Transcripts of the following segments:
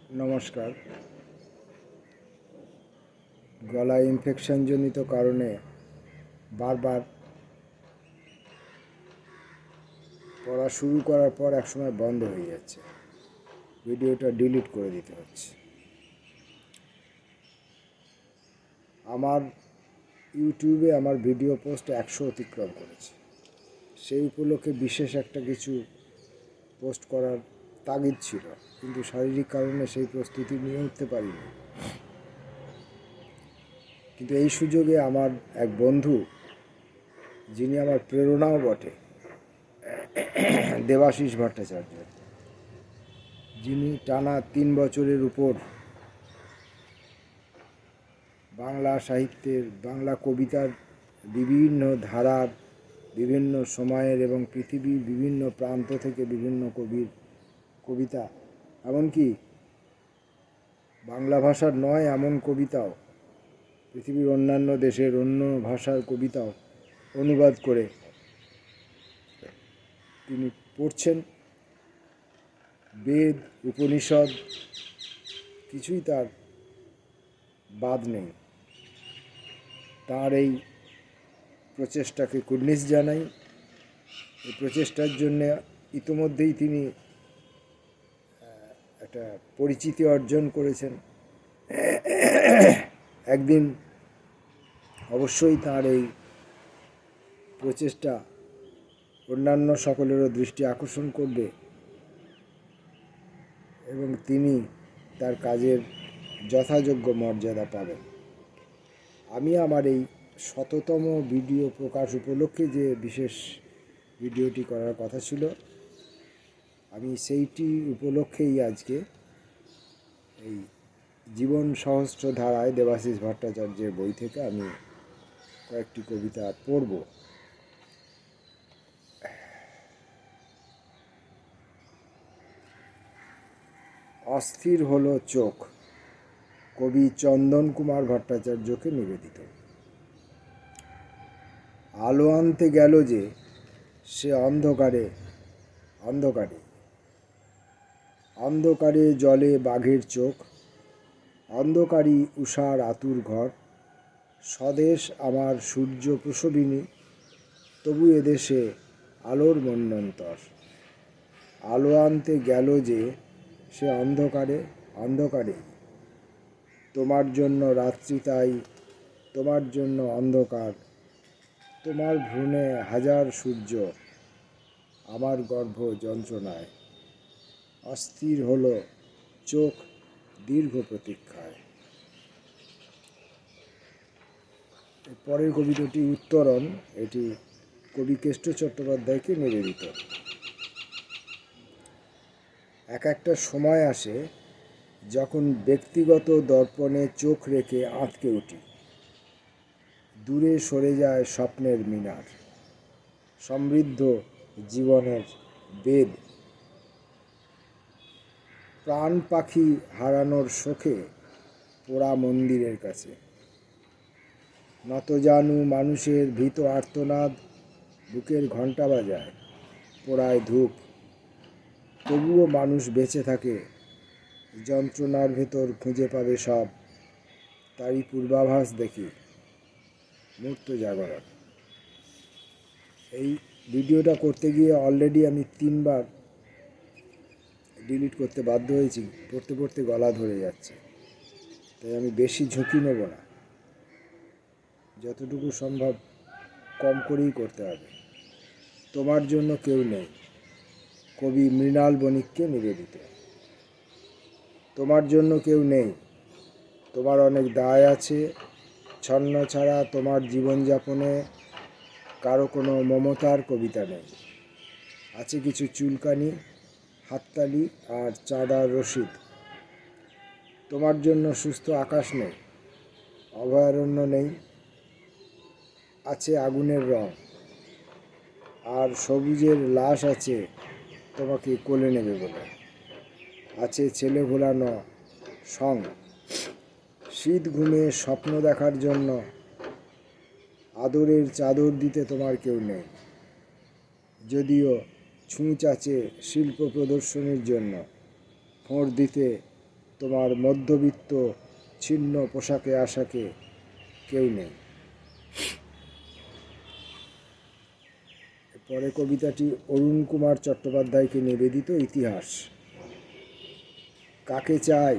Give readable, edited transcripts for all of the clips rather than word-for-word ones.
নমস্কার। গলায় ইনফেকশনজনিত কারণে বারবার পড়া শুরু করার পর একসময় বন্ধ হয়ে যাচ্ছে, ভিডিওটা ডিলিট করে দিতে হচ্ছে। আমার ইউটিউবে আমার ভিডিও পোস্ট 100 অতিক্রম করেছে। সেই উপলক্ষে বিশেষ একটা কিছু পোস্ট করার তাগিদ ছিল, কিন্তু শারীরিক কারণে সেই প্রস্তুতি নিয়ে উঠতে পারিনি। কিন্তু এই সুযোগে আমার এক বন্ধু, যিনি আমার প্রেরণাও বটে, দেবাশিস ভট্টাচার্য, যিনি টানা 3 বছরের উপর বাংলা সাহিত্যের, বাংলা কবিতার বিভিন্ন ধারার, বিভিন্ন সময়ের এবং পৃথিবীর বিভিন্ন প্রান্ত থেকে বিভিন্ন কবির কবিতা, এমনকি বাংলা ভাষার নয় এমন কবিতাও, পৃথিবীর অন্যান্য দেশের অন্য ভাষার কবিতাও অনুবাদ করে তিনি পড়ছেন। বেদ, উপনিষদ কিছুই তার বাদ নেই। তার এই প্রচেষ্টাকে কুর্নিশ জানাই। এই প্রচেষ্টার জন্য ইতিমধ্যেই তিনি একটা পরিচিতি অর্জন করেছেন। একদিন অবশ্যই তার এই প্রচেষ্টা অন্যান্য সকলেরও দৃষ্টি আকর্ষণ করবে এবং তিনি তার কাজের যথাযোগ্য মর্যাদা পাবেন। আমি আমার এই 100তম ভিডিও প্রকাশ উপলক্ষে যে বিশেষ ভিডিওটি করার কথা ছিল, আমি সেইটি উপলক্ষেই আজকে এই জীবন সহস্র ধারায় দেবাশিস ভট্টাচার্যের বই থেকে আমি কয়েকটি কবিতা পড়ব। অস্থির হলো চোখ, কবি চন্দন কুমার ভট্টাচার্যকে নিবেদিত। আলো আনতে গেল যে সে অন্ধকারে অন্ধকারে অন্ধকারে জলে বাঘের চোখ, অন্ধকারী উষার আতুর ঘর, স্বদেশ আমার সূর্য প্রসবিনী, তবু এদেশে আলোর মন্বন্তর। আলো আনতে গেল যে সে অন্ধকারে অন্ধকারে, তোমার জন্য রাত্রি তাই, তোমার জন্য অন্ধকার, তোমার ভ্রূণে হাজার সূর্য, আমার গর্ভ যন্ত্রণায়। অস্থির হলো চোখ দীর্ঘ প্রতীক্ষায়। পরের কবিতাটি উত্তরণ, এটি কবি কেষ্ট চট্টোপাধ্যায়কে নিবেদিত। একটা সময় আসে যখন ব্যক্তিগত দর্পণে চোখ রেখে আঁতকে উঠি, দূরে সরে যায় স্বপ্নের মিনার, সমৃদ্ধ জীবনের বেদ। প্রাণ পাখি হারানোর শোকে পোড়া মন্দিরের কাছে, নতজানু মানুষের ভীত আর্তনাদ, বুকের ঘণ্টা বাজায়, পোড়ায় ধূপ। তবুও মানুষ বেঁচে থাকে, যন্ত্রণার ভেতর খুঁজে পাবে সব, তারই পূর্বাভাস দেখি মূর্ত জাগরণ। এই ভিডিওটা করতে গিয়ে অলরেডি আমি 3বার ডিলিট করতে বাধ্য হয়েছি। পড়তে পড়তে গলা ধরে যাচ্ছে, তাই আমি বেশি ঝুঁকি নেব না, যতটুকু সম্ভব কম করেই করতে হবে। তোমার জন্য কেউ নেই, কবি মৃণাল বণিককে নিবেদিত। তোমার জন্য কেউ নেই, তোমার অনেক দায় আছে, ছন্ন ছাড়া তোমার জীবনযাপনে কারো কোনো মমতার কবিতা নেই। আছে কিছু চুলকানি, হাততালি আর চাঁদার রসিদ। তোমার জন্য সুস্থ আকাশ নেই, অভয়ারণ্য নেই, আছে আগুনের রং আর সবুজের লাশ আছে তোমাকে কোলে নেবে বলে। আছে ছেলে ভোলানো সং, শীত ঘুমে স্বপ্ন দেখার জন্য আদরের চাদর দিতে তোমার কেউ নেই। যদিও ছুঁচ আছে শিল্প প্রদর্শনীর জন্য, ফোঁড় দিতে তোমার মধ্যবিত্ত ছিন্ন পোশাকে আশাকে কেউ নেই। পরে কবিতাটি অরুণ কুমার চট্টোপাধ্যায়কে নিবেদিত। ইতিহাস। কাকে চাই,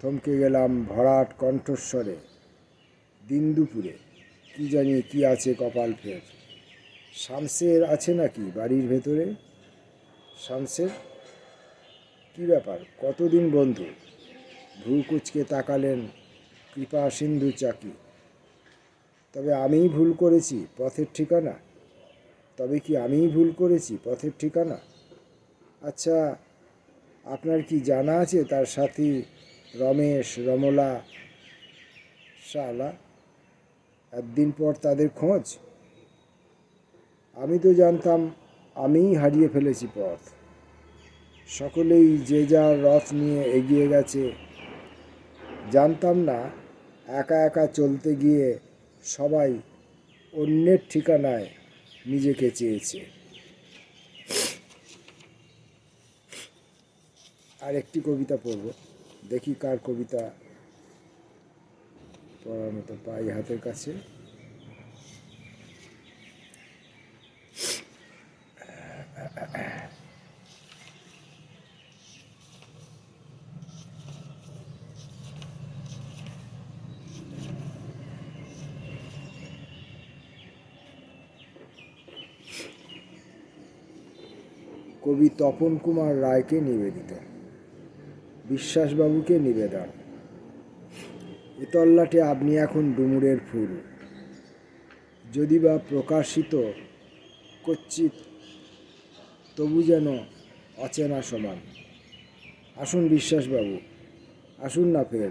থমকে গেলাম ভরাট কণ্ঠস্বরে, দিন দুপুরে কি জানি কি আছে কপাল ফের। শামসের আছে নাকি বাড়ির ভেতরে? শামসের কি ব্যাপার, কতদিন বন্ধু? ভ্রু কুচকে তাকালেন কৃপা সিন্ধু চাকি। তবে আমিই ভুল করেছি পথের ঠিকানা? তবে কি আমিই ভুল করেছি পথের ঠিকানা? আচ্ছা, আপনার কি জানা আছে তার সাথী রমেশ, রমলা, শালা? একদিন পর তাদের খোঁজ? আমি তো জানতাম আমিই হারিয়ে ফেলেছি পথ। সকলেই যে যার রথ নিয়ে এগিয়ে গেছে। জানতাম না একা একা চলতে গিয়ে সবাই অন্যের ঠিকানায় নিজেকে চেয়েছে। আর একটি কবিতা পড়ব, দেখি কার কবিতা পড়ার মতো পাই হাতের কাছে। কবি তপন কুমার রায়কে নিবেদিত। বিশ্বাসবাবুকে নিবেদন। এ তল্লাটে আপনি এখন ডুমুরের ফুল, যদি বা প্রকাশিত কচ্ছিৎ, তবু যেন অচেনা সমান। আসুন বিশ্বাসবাবু, আসুন না ফের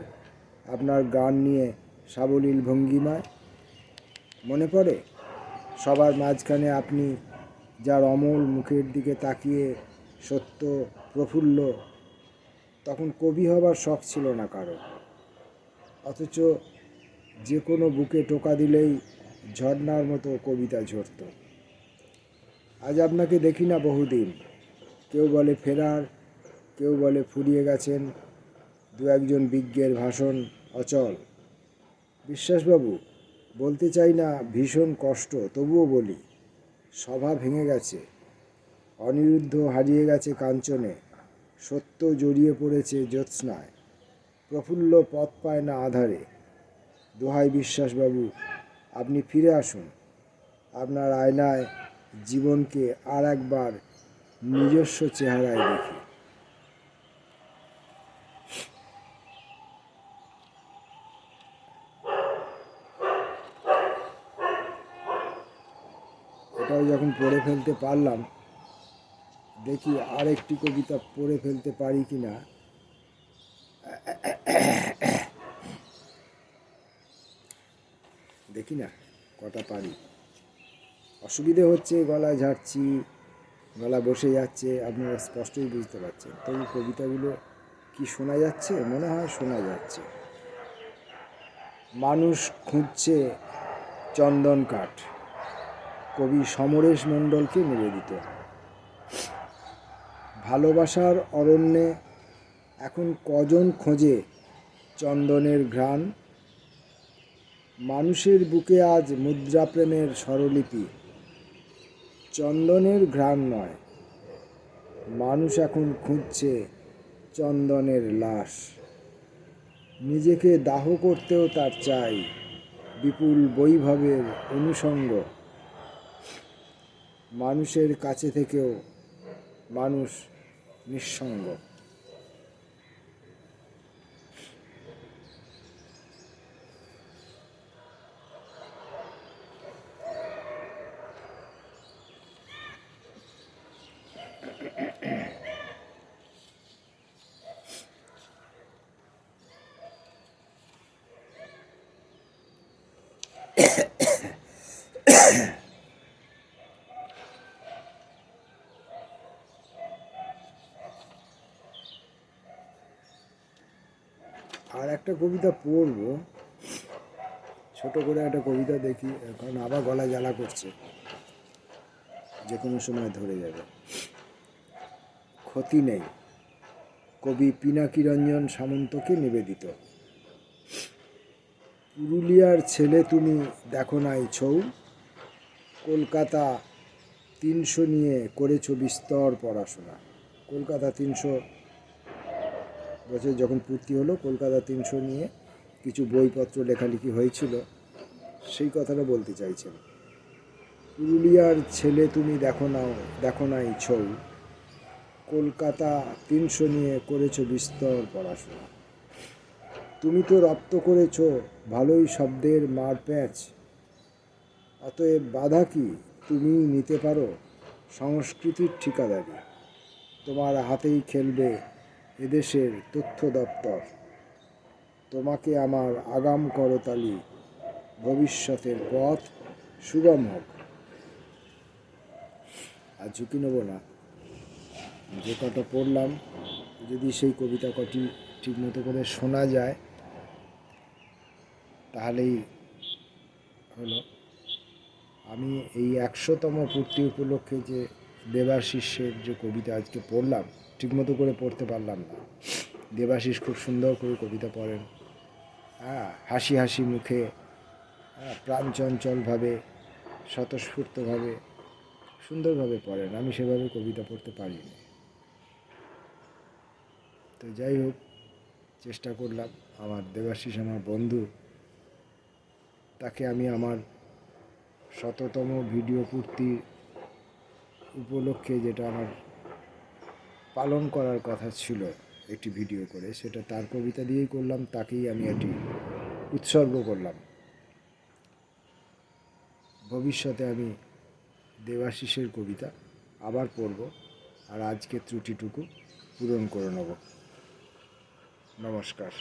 আপনার গান নিয়ে সাবলীল ভঙ্গিমায়। মনে পড়ে সবার মাঝখানে আপনি যার অমল মুখের দিকে তাকিয়ে সত্য প্রফুল্ল। তখন কবি হবার শখ ছিল না কারো, অথচ যে কোনো বুকে টোকা দিলেই ঝর্ণার মতো কবিতা ঝরত। আজ আপনাকে দেখি না বহুদিন। কেউ বলে ফেরার, কেউ বলে ফুরিয়ে গেছেন। দু একজন বিজ্ঞের ভাষণ অচল। বিশ্বাসবাবু, বলতে চাই না ভীষণ কষ্ট, তবুও বলি, সভা ভেঙে গেছে। অনিরুদ্ধ হারিয়ে গেছে কাঞ্চনে, সত্য জড়িয়ে পড়েছে জ্যোৎস্নায়। প্রফুল্ল পথ পায় না আধারে। দোহাই বিশ্বাসবাবু, আপনি ফিরে আসুন। আপনার আয়নায় জীবনকে আর একবার নিজস্ব চেহারায় দেখি। এটাও যখন পড়ে ফেলতে পারলাম, দেখি আরেকটি কবিতা পড়ে ফেলতে পারি কি না। দেখি না কটা পারি। অসুবিধে হচ্ছে, গলায় ঝাড়ছি, গলা বসে যাচ্ছে, আপনারা স্পষ্টই বুঝতে পারছেন। তবু কবিতাগুলো কি শোনা যাচ্ছে? মনে হয় শোনা যাচ্ছে। মানুষ খুঁজছে চন্দন কাঠ, কবি সমরেশ মণ্ডলকে নিবেদিত। ভালোবাসার অরণ্যে এখন কজন খোঁজে চন্দনের ঘ্রাণ? মানুষের বুকে আজ মুদ্রাপ্রেমের স্বরলিপি, চন্দনের ঘ্রাণ নয়। মানুষ এখন খুঁজছে চন্দনের লাশ। নিজেকে দাহ করতেও তার চাই বিপুল বৈভবের অনুষঙ্গ। মানুষের কাছে থেকেও মানুষ নিঃসঙ্গ। আর একটা কবিতা পড়ব, ছোট করে একটা কবিতা দেখি, কারণ আবার গলা জ্বালা করছে, যে কোনো সময় ধরে যাবে। ক্ষতি নেই, কবি পিনাকিরঞ্জন সামন্তকে নিবেদিত। পুরুলিয়ার ছেলে তুমি দেখো নাই ছৌ, কলকাতা 300 নিয়ে করেছো বিস্তর পড়াশোনা। কলকাতা 300 বছর যখন পূর্তি হলো, কলকাতা 300 নিয়ে কিছু বইপত্র লেখালেখি হয়েছিল, সেই কথাটা বলতে চাইছেন। পুরুলিয়ার ছেলে তুমি দেখো নাই ছৌ, কলকাতা 300 নিয়ে করেছো বিস্তর পড়াশোনা। তুমি তো রপ্ত করেছ ভালোই শব্দের মার প্যাঁচ, অতএব বাধা কি তুমি নিতে পারো সংস্কৃতির ঠিকাদারি। তোমার হাতেই খেলবে এদেশের তথ্য দপ্তর, তোমাকে আমার আগাম করতালি, ভবিষ্যতের পথ সুগম হোক। আর ঝুঁকি নেব না, যে কটা পড়লাম যদি সেই কবিতা কটি ঠিকমতো করে শোনা যায় তাহলেই হলো। আমি এই 100তম পূর্তি উপলক্ষে যে দেবাশিসের যে কবিতা আজকে পড়লাম, ঠিকমতো করে পড়তে পারলাম না। দেবাশিস খুব সুন্দর করে কবিতা পড়েন, হাসি হাসি মুখে, প্রাণচঞ্চলভাবে, স্বতঃস্ফূর্তভাবে, সুন্দরভাবে পড়েন। আমি সেভাবে কবিতা পড়তে পারিনি। তো যাই হোক, চেষ্টা করলাম। আমার দেবাশিস আমার বন্ধু, তাকে আমি আমার 100তম ভিডিও পূর্তি উপলক্ষে যেটা আমার পালন করার কথা ছিল একটি ভিডিও করে, সেটা তার কবিতা দিয়েই করলাম, তাকেই আমি এটি উৎসর্গ করলাম। ভবিষ্যতে আমি দেবাশিসের কবিতা আবার পড়ব, আর আজকের ত্রুটিটুকু পূরণ করে নেব। নমস্কার।